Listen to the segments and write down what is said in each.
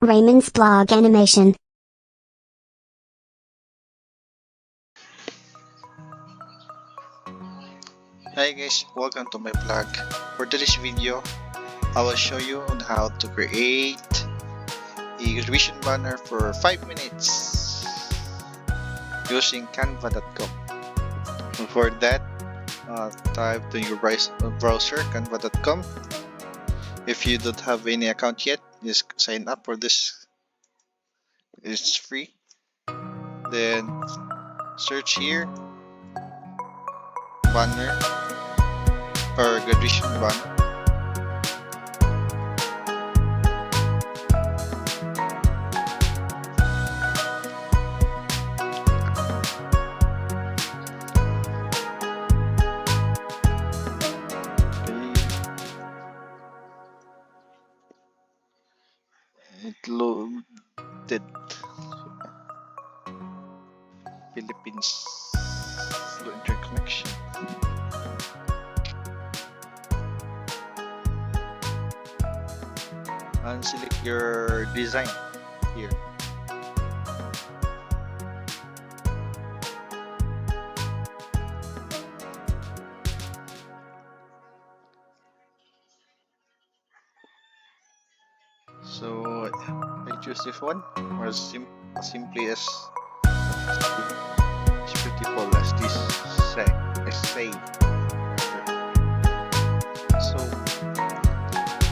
Raymond's blog animation. Hi guys, welcome to my vlog. For today's video, I will show you on how to create a revision banner for 5 minutes using canva.com. For that, type to your browser canva.com. If you don't have any account yet, just sign up for this. It's free. Then search here banner or graduation banner. It loaded. Philippines slow internet connection. And select your design here. So I choose this one, or simply as beautiful as this say. So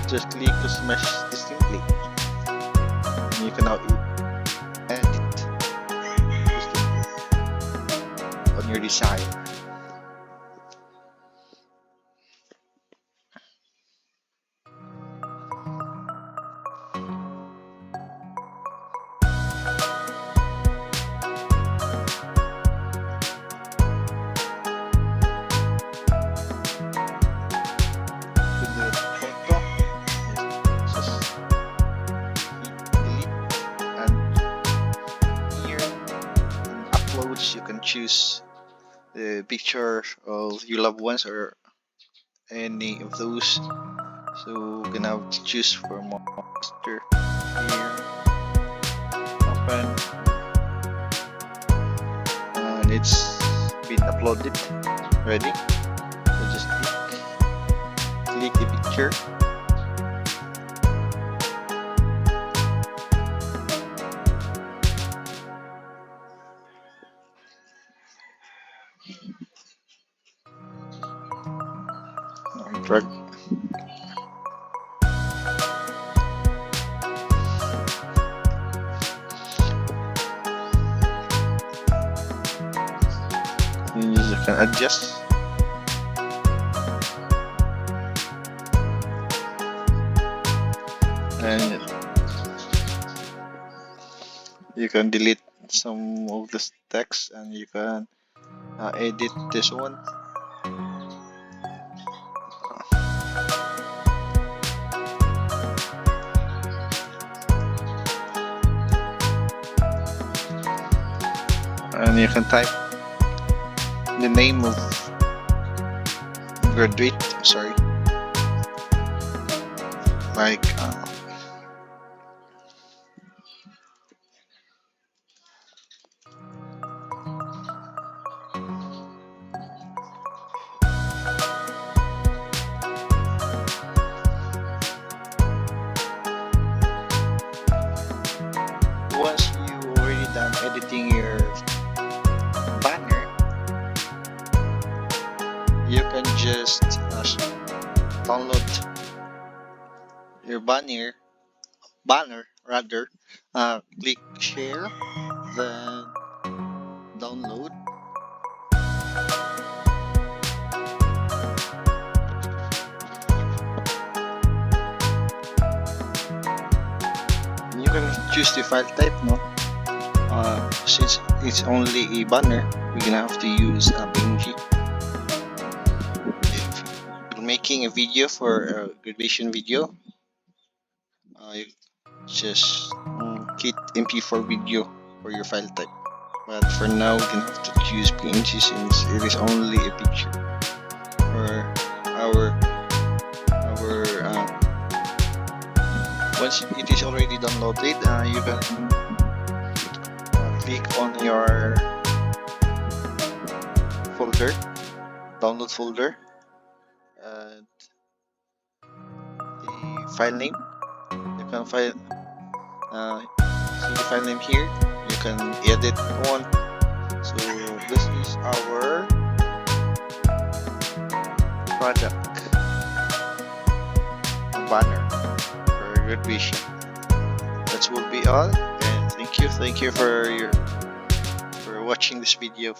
just click to smash distinctly, and you can now edit distinctly on your design. You can choose the picture of your loved ones or any of those. So we're gonna have to choose for master here. Open, and it's been uploaded ready. So just click the picture. Drag. You can adjust. And you can delete some of this text, and you can edit this one. And you can type the name of graduate, like once you already done editing your banner, you can just download your banner rather. Click share, then download. You can choose the file type, no? Since it's only a banner, we're gonna have to use a PNG. If you're making a video for a graduation video, you just hit MP4 video for your file type. But for now, we're gonna have to choose PNG since it is only a picture for our Once it is already downloaded, you can click on your folder, download folder, and the file name. You can see the file name here. You can edit one. So this is our product banner for revision. That will be all, and thank you for watching this video.